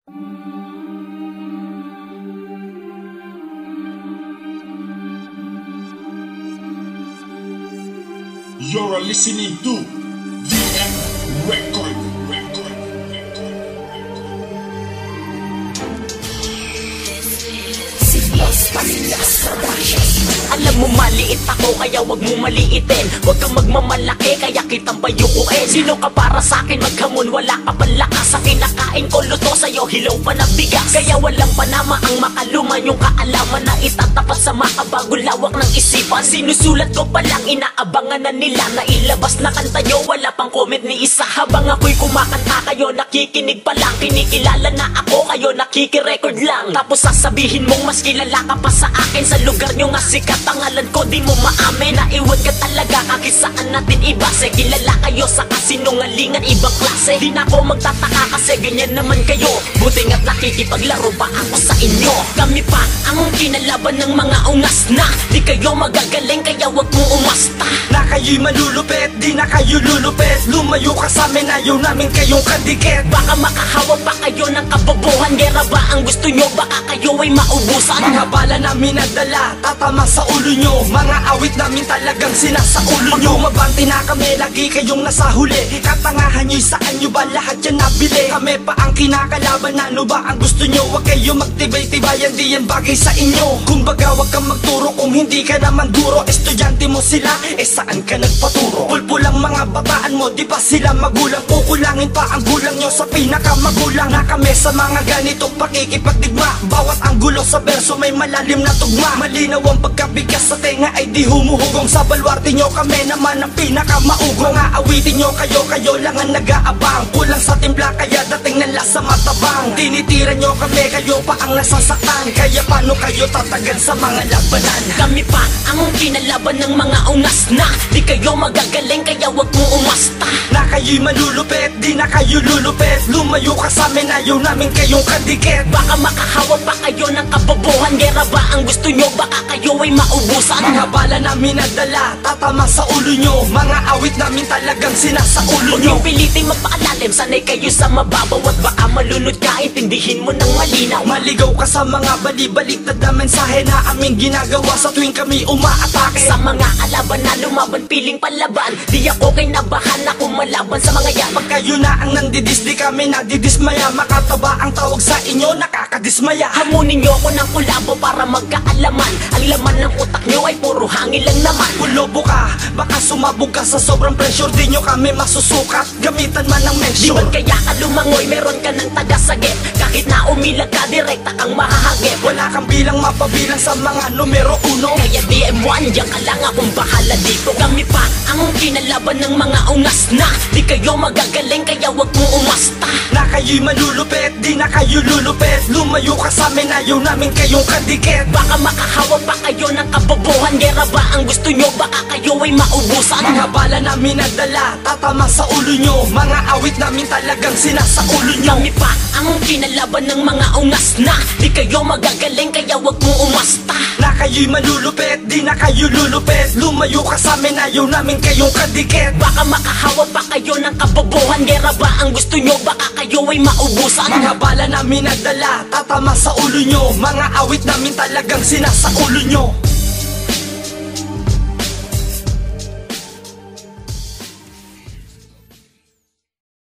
You're listening to VM Record. Alam mo maliit ako kaya wag mo maliitin. Wag kang magmamalaki kaya kitang bayukuin. Sino ka para sa'kin maghamon, wala ka pang lakas. Sa kinakain ko luto sa'yo hilaw pa na bigas. Kaya walang panama ang makaluman yung kaalaman na itatapat sa makabagong lawak ng isipan. Sinusulat ko palang inaabangan na nila na ilabas na kanta nyo, wala pang comment ni isa. Habang ako'y kumakanta kayo nakikinig pa lang. Kinikilala na ako kayo nakikirecord lang. Tapos sasabihin mong mas kilala ka pa sa akin. Sa lugar nyo nga sikat pangalan ko di mo maamin. Naiwan ka talaga kahit saan natin ibase. Kilala kayo sa kasinungalingan ibang klase. Di na ako magtataka kasi ganyan naman kayo. Buti nga't nakikipaglaro pa ako sa inyo. Kami pa ang kinalaban ng mga ungas na di kayo magagaling kaya wag mo umasta. Na kayo'y malulupit, di na kayo lulupit. Lumayo ka sa amin, ayaw namin kayong kadikit. Baka makahawa pa kayo ng kabobohan. Gera ba ang gusto nyo, baka kayo ay maubusan. Mga bala namin nadala, tatama sa ulo nyo. Mga awit namin talagang sinasaulo nyo. Mabanti na kami, lagi kayong nasa huli. Katangahan nyo'y saan nyo ba lahat yan nabili? Kami pa ang kinakalaban, ano ba ang gusto nyo? Huwag kayo magtibay-tibayan, di yan bagay sa inyo. Kumbaga huwag kang magturo kung hindi ka naman duro. Estudyante mo sila, saan ka nagpaturo? Pulpulang mga bataan mo, di ba sila magulang? Kukulangin pa ang gulang nyo sa pinakamagulang. Na kami sa mga ganitong pakikipagdigma. Bawat anggulo sa berso may malalim na tugma. Malinaw ang pagkabigas sa tenga ay di humuhugong. Sa balwarte nyo kami naman ang pinakamaugong. Mga awitin nyo kayo lang ang nag-aabang. Kulang sa timpla kaya dating na lasa matabang. Tinitira nyo kami, kayo pa ang nasasaktan. Kaya paano kayo tatagal sa mga labanan? Kami pa ang kinalaban ng mga ungas na di kayo magagaling kaya wag mo umasta. Na kayo'y malulupit, di na kayo lulupit. Lumayo ka sa amin, ayaw namin kayong kadikit. Baka makahawa pa kayo ng kabobohan. Gera ba ang gusto nyo, baka kayo ay maubusan. Mga bala namin nadala, tatama sa ulo nyo. Mga awit namin talagang sinasaulo Huwag nyo. yung piliting magpaalalim, sanay kayo sa mababaw. At baka malunod ka, intindihin mo ng malinaw. Maligaw ka sa mga balibaliktad na mensahe na aming ginagawa sa tuwing kami umaatake. Sa mga alaban na lumaban, piling palaban. Di ako kinabahan na kumalaban sa mga yan. Pag kayo na ang nandidis, di kami nadidismaya. Makataba ang tawag sa inyo, nakakadismaya. Hamunin nyo ako ng kulabo para magkaalaman. Ang laman ng utak nyo ay puro hangin lang naman. Kulobo ka, baka sumabog ka sa sobrang pressure. Di nyo kami masusukat, gamitan man ng Di mention. ba't kaya ka lumangoy, meron ka ng tagasagip. Kahit na umilag ka, direkta kang mahahagip. Wala kang bilang mapabilang sa mga numero uno. Kaya DM1, diyan ka lang akong bahala dito. Kami pa ang kinalaban ng mga ungas na di kayo magagaling kaya wag mo umasta. Na kayo'y malulupit, di na kayo lulupit. Lumayo ka sa amin, ayaw namin kayong kadikit. Baka makahawa pa kayo ng kabobohan. Gera ba ang gusto nyo, baka kayo ay maubusan. Mga bala namin nadala, tatama sa ulo nyo. Mga awit namin talagang sinasaulo nyo. Kami pa ang kinalaban ng mga ungas na di kayo magagaling kaya wag mo umasta. Na kayo'y malulupit, di na kayo lulupit. Lumayo ka sa amin, ayaw namin kayong kadikit. Baka makahawa pa kayo ng kabobohan. Gera ba ang gusto nyo, baka kayo ay maubusan. Mga bala namin nadala, tatama sa ulo nyo. Mga awit namin talagang sinasaulo nyo.